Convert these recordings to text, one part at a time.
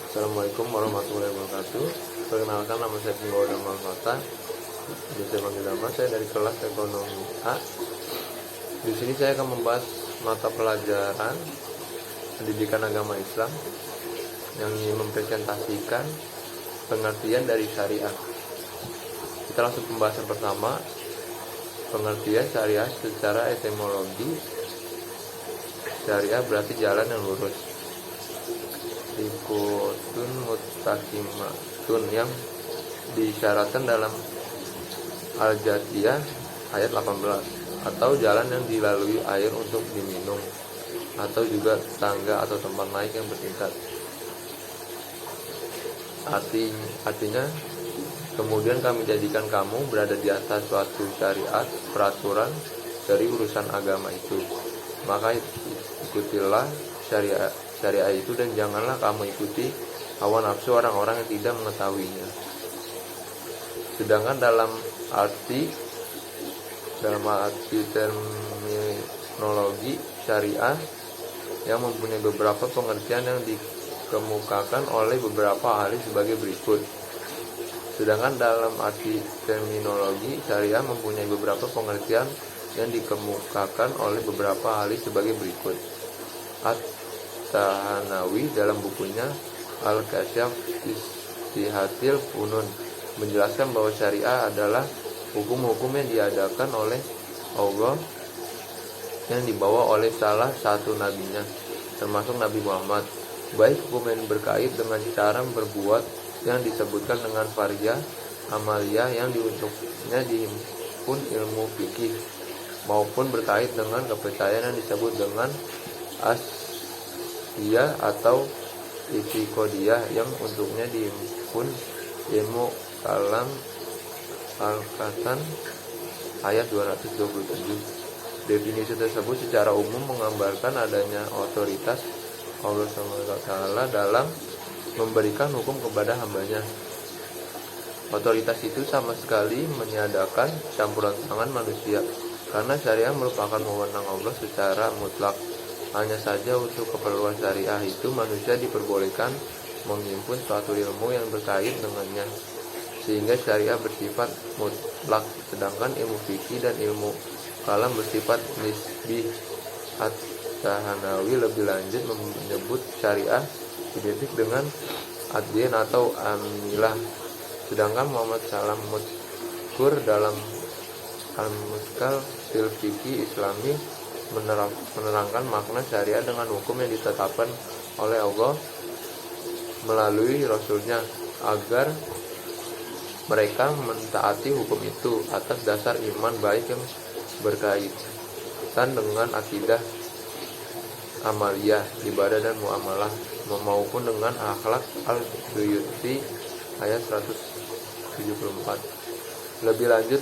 Assalamualaikum warahmatullahi wabarakatuh. Perkenalkan, nama saya Punggawa Damal Kota. Bisa panggil nama saya dari kelas ekonomi A. Di sini saya akan membahas mata pelajaran pendidikan agama Islam yang ingin mempresentasikan pengertian dari syariah. Kita langsung pembahasan pertama, pengertian syariah secara etimologi. Syariah berarti jalan yang lurus. Ikutun mutakimatun yang disyaratkan dalam Al-Jathiyah ayat 18, atau jalan yang dilalui air untuk diminum, atau juga tangga atau tempat naik yang bertingkat. Artinya, kemudian kami jadikan kamu berada di atas suatu syariat, peraturan dari urusan agama itu. Maka ikutilah syariah itu, dan janganlah kamu ikuti hawa nafsu orang-orang yang tidak mengetahuinya. Sedangkan dalam arti terminologi syariah yang mempunyai beberapa pengertian yang dikemukakan oleh beberapa ahli sebagai berikut. Sedangkan dalam arti terminologi syariah mempunyai beberapa pengertian yang dikemukakan oleh beberapa ahli sebagai berikut. At-Tahanawi dalam bukunya Al-Kasyaf Istihatil Funun menjelaskan bahwa syariah adalah hukum-hukum yang diadakan oleh Allah yang dibawa oleh salah satu nabinya, termasuk Nabi Muhammad, baik hukum yang berkait dengan cara berbuat yang disebutkan dengan fariyah, amaliyah yang diuntuknya dihimpun ilmu fikih, maupun berkait dengan kepercayaan yang disebut dengan asiyah atau itiqodiyah yang untuknya dihimpun ilmu kalam. Al-Qatan ayat 227. Definisi tersebut secara umum menggambarkan adanya otoritas Allah SWT dalam memberikan hukum kepada hambanya. Otoritas itu sama sekali meniadakan campuran tangan manusia, karena syariah merupakan wewenang Allah secara mutlak. Hanya saja untuk keperluan syariah itu manusia diperbolehkan menghimpun suatu ilmu yang berkait dengannya, sehingga syariah bersifat mutlak, sedangkan ilmu fikih dan ilmu kalam bersifat nisbi. At-Tahanawi lebih lanjut menyebut syariah identik dengan ad-din atau amilah, sedangkan Muhammad Salam Mutkur dalam Al-Muskal fil Fiqih Islami menerangkan makna syariah dengan hukum yang ditetapkan oleh Allah melalui Rasulnya, agar mereka mentaati hukum itu atas dasar iman baik yang berkaitan dengan akidah, amaliyah, ibadah dan muamalah, maupun dengan akhlak. Al-Suyuti ayat 174. Lebih lanjut,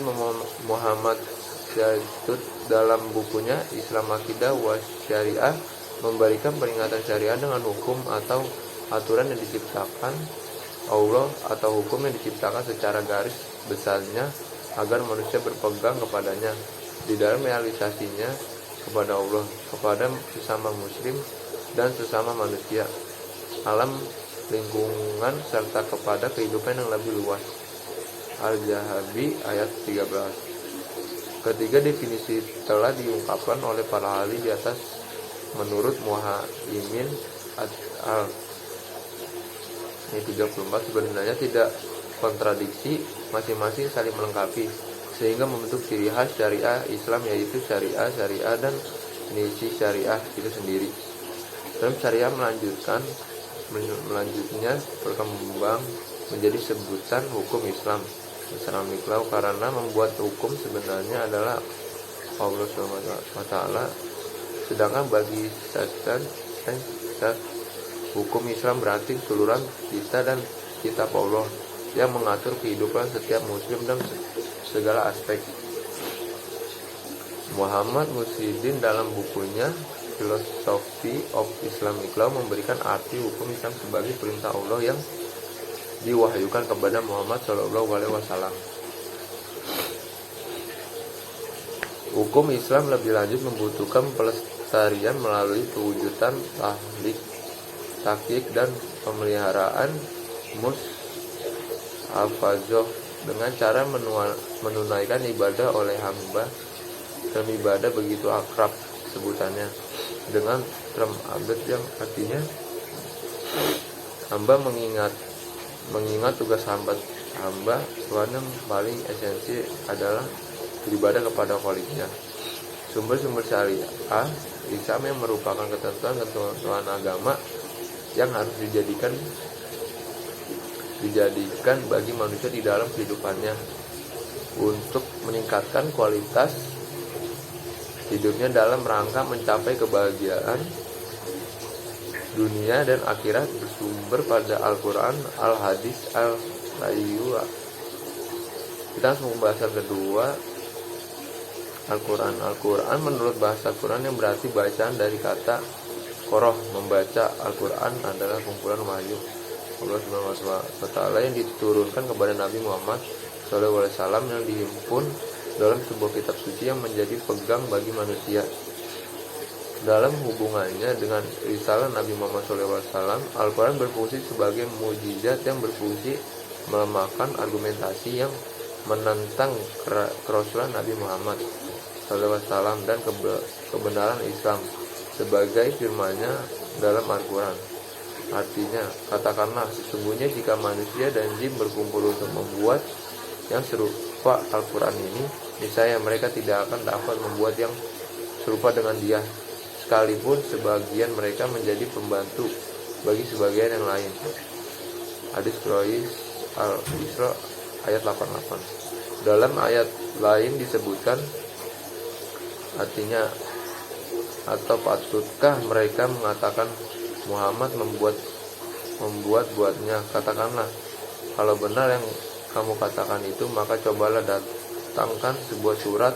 Muhammad Syadud dalam bukunya Islam Akidah wa Syariah memberikan peringatan syariah dengan hukum atau aturan yang diciptakan Allah atau hukum yang diciptakan secara garis besarnya agar manusia berpegang kepadanya di dalam realisasinya kepada Allah, kepada sesama muslim dan sesama manusia, alam lingkungan, serta kepada kehidupan yang lebih luas. Al-Jahabi ayat 13. Ketiga definisi telah diungkapkan oleh para ahli di atas menurut Muhaimin al ini 34 sebenarnya tidak kontradiksi, masing-masing saling melengkapi sehingga membentuk ciri khas syariah Islam, yaitu syariah dan definisi syariah itu sendiri. Dalam syariah melanjutnya berkembang menjadi sebutan hukum Islam Islamic law, karena membuat hukum sebenarnya adalah Allah SWT, sedangkan bagi syariat hukum Islam berarti keseluruhan kita dan kitab Allah yang mengatur kehidupan setiap muslim dan segala aspek. Muhammad Musyidin dalam bukunya Philosophy of Islamic Law memberikan arti hukum Islam sebagai perintah Allah yang diwahyukan kepada Muhammad SAW. Hukum Islam lebih lanjut membutuhkan pelestarian melalui pewujudan takyik dan pemeliharaan mushafazoh dengan cara menunaikan ibadah oleh hamba. Term ibadah begitu akrab sebutannya dengan term abad yang artinya hamba mengingat tugas hamba Tuhan yang paling esensi adalah beribadah kepada Kholiknya. Sumber-sumber syariah Islam yang merupakan ketentuan agama yang harus dijadikan bagi manusia di dalam kehidupannya untuk meningkatkan kualitas hidupnya dalam rangka mencapai kebahagiaan dunia dan akhirat bersumber pada Al-Quran, Al-Hadis, Al-Rayu. Kita langsung pembahasan kedua, Al-Quran. Al-Quran menurut bahasa Quran yang berarti bacaan dari kata qoroh, membaca. Al-Quran adalah kumpulan wahyu Allah SWT yang diturunkan kepada Nabi Muhammad SAW yang dihimpun dalam sebuah kitab suci yang menjadi pegang bagi manusia. Dalam hubungannya dengan risalah Nabi Muhammad SAW, Al-Quran berfungsi sebagai mukjizat yang berfungsi melemahkan argumentasi yang menentang kerasulan Nabi Muhammad SAW dan kebenaran Islam sebagai firman-Nya dalam Al-Quran. Artinya, katakanlah, sesungguhnya jika manusia dan jin berkumpul untuk membuat yang serupa Al-Quran ini, niscaya mereka tidak akan dapat membuat yang serupa dengan dia, sekalipun sebagian mereka menjadi pembantu bagi sebagian yang lain. Hadis Quraisy Al-Isra ayat 88. Dalam ayat lain disebutkan, artinya, atau patutkah mereka mengatakan Muhammad membuat-buatnya? Katakanlah, kalau benar yang kamu katakan itu, maka cobalah datangkan sebuah surat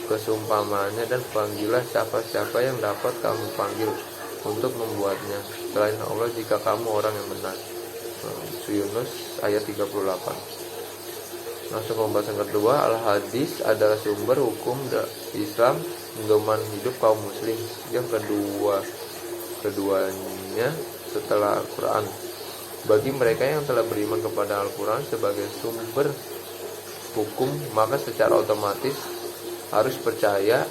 keseumpamaannya dan panggillah siapa-siapa yang dapat kamu panggil untuk membuatnya selain Allah jika kamu orang yang benar. Yunus ayat 38. Langsung pembahasan kedua, Al-Hadis adalah sumber hukum Islam pedoman hidup kaum muslim. Yang keduanya setelah Al-Quran. Bagi mereka yang telah beriman kepada Al-Quran sebagai sumber hukum, maka secara otomatis harus percaya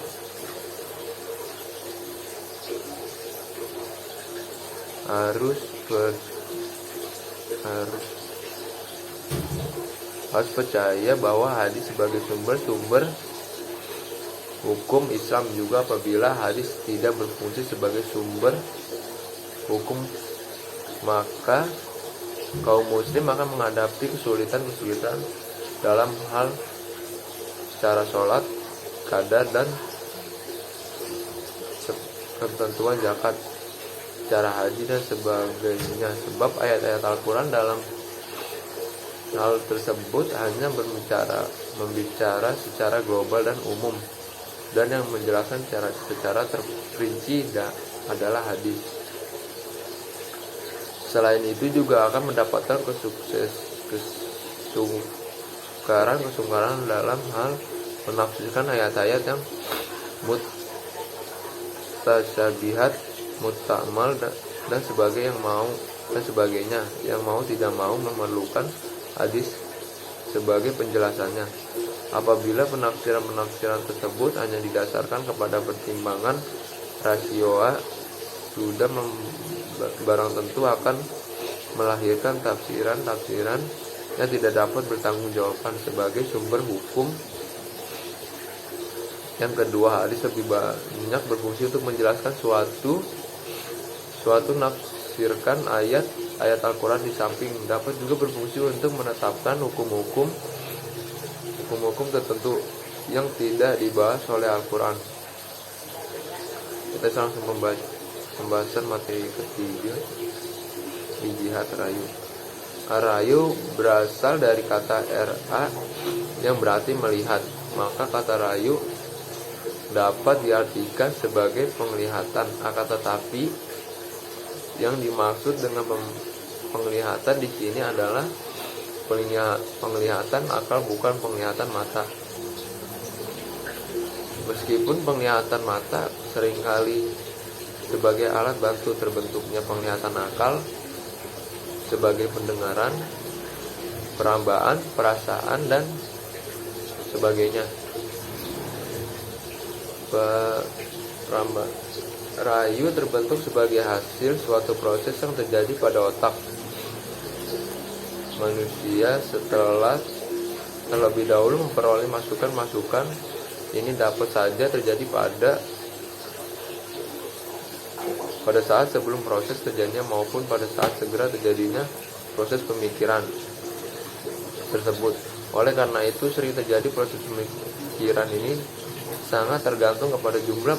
bahwa hadis sebagai sumber hukum Islam juga. Apabila hadis tidak berfungsi sebagai sumber hukum, maka kaum muslim akan menghadapi kesulitan dalam hal cara sholat, qada dan ketentuan zakat, cara haji dan sebagainya. Sebab ayat-ayat Al-Quran dalam hal tersebut hanya membicara secara global dan umum, dan yang menjelaskan secara terperinci adalah hadis. Selain itu juga akan mendapatkan kesungkaran dalam hal menafsirkan ayat-ayat yang mutasyabihat, mutamal dan sebagainya yang mau tidak mau memerlukan hadis sebagai penjelasannya. Apabila penafsiran tersebut hanya didasarkan kepada pertimbangan rasioal, sudah barang tentu akan melahirkan tafsiran yang tidak dapat bertanggungjawabkan sebagai sumber hukum. Yang kedua, hadis lebih banyak berfungsi untuk menjelaskan suatu nafsirkan ayat Al-Quran, di samping dapat juga berfungsi untuk menetapkan hukum-hukum tertentu yang tidak dibahas oleh Al-Quran. Kita langsung pembahasan materi ketiga di jihad rayu. Rayu berasal dari kata ra yang berarti melihat. Maka kata rayu dapat diartikan sebagai penglihatan. Akan tetapi yang dimaksud dengan penglihatan di sini adalah penglihatan akal, bukan penglihatan mata. Meskipun penglihatan mata seringkali sebagai alat bantu terbentuknya penglihatan akal, sebagai pendengaran, perambaan, perasaan, dan sebagainya. Rayu terbentuk sebagai hasil suatu proses yang terjadi pada otak manusia setelah terlebih dahulu memperoleh masukan-masukan. Ini dapat saja terjadi pada saat sebelum proses terjadinya maupun pada saat segera terjadinya proses pemikiran tersebut. Oleh karena itu, sering terjadi proses pemikiran ini sangat tergantung kepada jumlah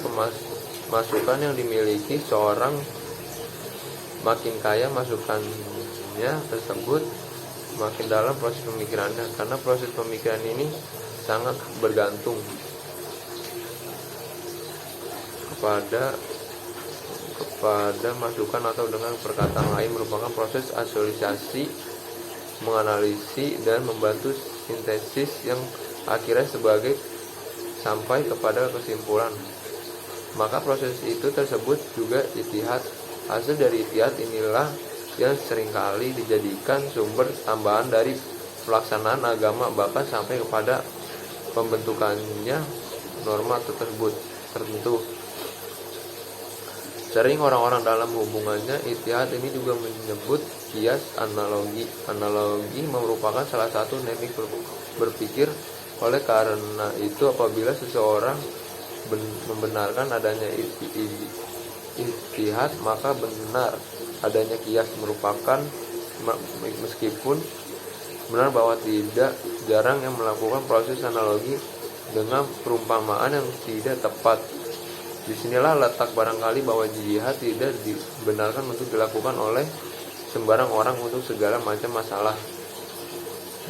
masukan yang dimiliki seorang. Makin kaya masukannya tersebut, makin dalam proses pemikirannya, karena proses pemikiran ini sangat bergantung kepada masukan, atau dengan perkataan lain merupakan proses asosiasi, menganalisis, dan membantu sintesis yang akhirnya sampai kepada kesimpulan. Maka proses itu tersebut juga ijtihad. Hasil dari ijtihad inilah yang seringkali dijadikan sumber tambahan dari pelaksanaan agama, bahkan sampai kepada pembentukannya norma tertentu. Sering orang-orang dalam hubungannya ijtihad ini juga menyebut kias analogi. Analogi merupakan salah satu teknik berpikir. Oleh karena itu, apabila seseorang membenarkan adanya ijtihad, maka benar adanya kias. Meskipun benar bahwa tidak jarang yang melakukan proses analogi dengan perumpamaan yang tidak tepat. Disinilah letak barangkali bahwa jihad tidak dibenarkan untuk dilakukan oleh sembarang orang untuk segala macam masalah.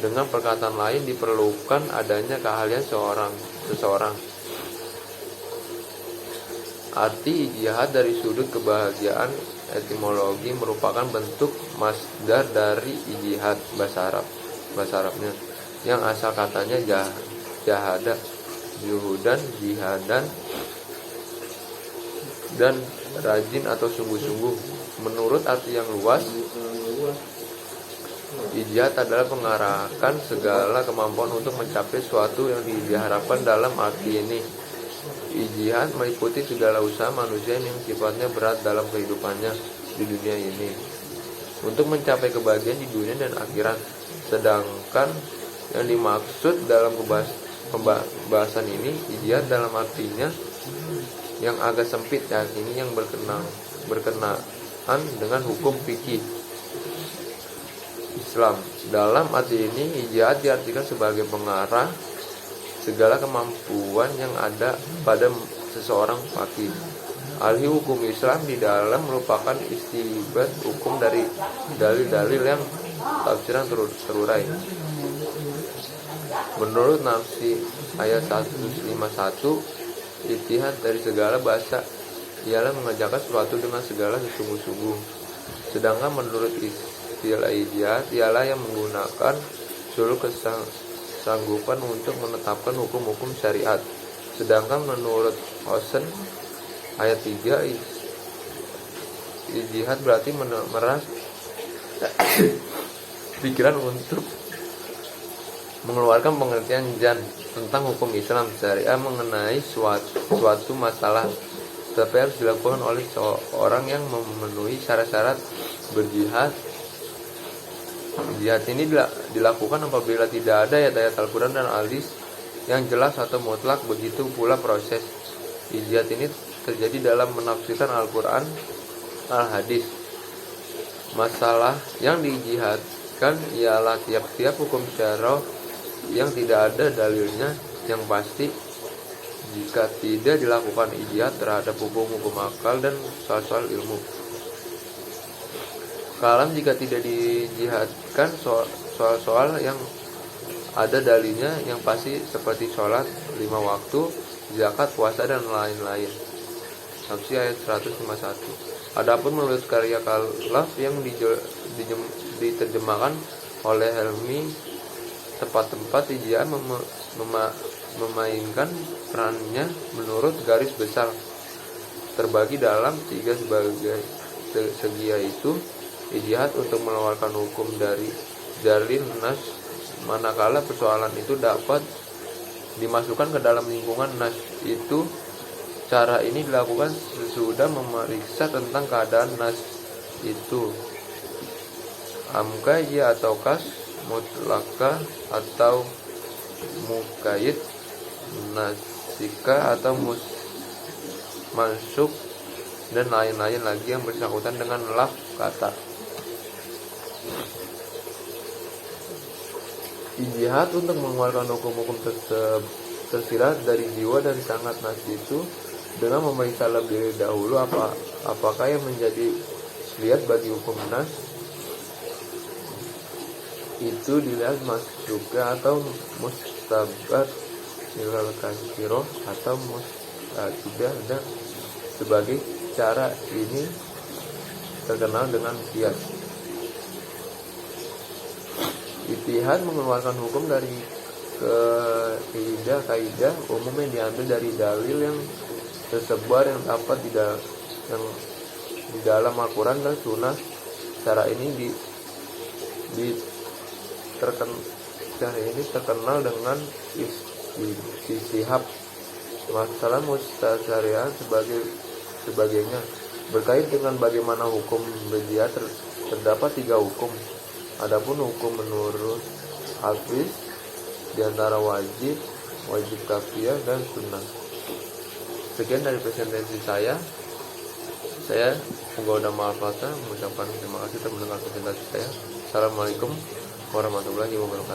Dengan perkataan lain, diperlukan adanya keahlian seseorang. Arti jihad dari sudut kebahagiaan etimologi merupakan bentuk masdar dari jihad bahasa Arabnya, yang asal katanya jahada, juhudan, jihadan, dan rajin atau sungguh-sungguh. Menurut arti yang luas, ijtihad adalah mengarahkan segala kemampuan untuk mencapai sesuatu yang diharapkan. Dalam arti ini, ijtihad meliputi segala usaha manusia yang sifatnya berat dalam kehidupannya di dunia ini untuk mencapai kebahagiaan di dunia dan akhirat. Sedangkan yang dimaksud dalam pembahasan ini, ijtihad dalam artinya yang agak sempit, ini yang berkenaan dengan hukum fikih Islam. Dalam arti ini, ijtihad diartikan sebagai pengarah segala kemampuan yang ada pada seseorang faqih. Ahli hukum Islam di dalam merupakan istinbat hukum dari dalil-dalil yang tafsiran terurai. Menurut Nafsi ayat 151, ijtihad dari segala bahasa ialah mengerjakan sesuatu dengan segala sesungguh-sungguh. Sedangkan menurut istilah ijtihad ialah yang menggunakan seluruh kesanggupan untuk menetapkan hukum-hukum syariat. Sedangkan menurut Hosen ayat 3, ijtihad berarti memeras pikiran untuk mengeluarkan pengertian tentang hukum Islam syariah mengenai suatu masalah, tetapi harus dilakukan oleh seorang yang memenuhi syarat-syarat berjihad. Jihad ini dilakukan apabila tidak ada ayat-ayat Al-Quran dan hadis yang jelas atau mutlak. Begitu pula proses jihad ini terjadi dalam menafsirkan Al-Quran, al-hadis. Masalah yang dijihadkan ialah tiap-tiap hukum syarah yang tidak ada dalilnya yang pasti. Jika tidak dilakukan ijtihad terhadap hukum-hukum akal dan soal-soal ilmu kalam, jika tidak dijihadkan soal-soal yang ada dalilnya yang pasti seperti sholat 5 waktu, zakat, puasa, dan lain-lain. Nafsi ayat 151. Adapun menurut karya Khalaf yang diterjemahkan oleh Helmi, tempat-tempat ijtihad memainkan perannya menurut garis besar terbagi dalam tiga sebagai segi, yaitu ijtihad untuk mengeluarkan hukum dari dalil nas, manakala persoalan itu dapat dimasukkan ke dalam lingkungan nas itu. Cara ini dilakukan sesudah memeriksa tentang keadaan nas itu, amka ya atau kas, mutlaka atau mukayid, nasika atau mansuk, dan lain-lain lagi yang bersangkutan dengan laf kata. Ijtihad untuk mengeluarkan hukum-hukum tersirat dari jiwa dan sangat nas itu dengan memeriksa lebih dahulu apakah yang menjadi lihat bagi hukum nas itu dilihat masukah atau mustabat ilal kasiro atau mustabidah, dan sebagai cara ini terkenal dengan kias. Ijtihad mengeluarkan hukum dari kaidah umum yang diambil dari dalil yang tersebar yang dapat di dalam Al-Quran dan Sunnah. Cara ini terkenal dengan istihab. Masalah mustasariah sebagainya berkait dengan bagaimana hukum berjihad terdapat tiga hukum. Adapun hukum menurut Hafiz diantara wajib kafiyah dan sunnah. Sekian dari presentasi saya. Semoga udah maaf mengucapkan terima kasih telah mendengar presentasi saya. Assalamualaikum warahmatullahi wabarakatuh.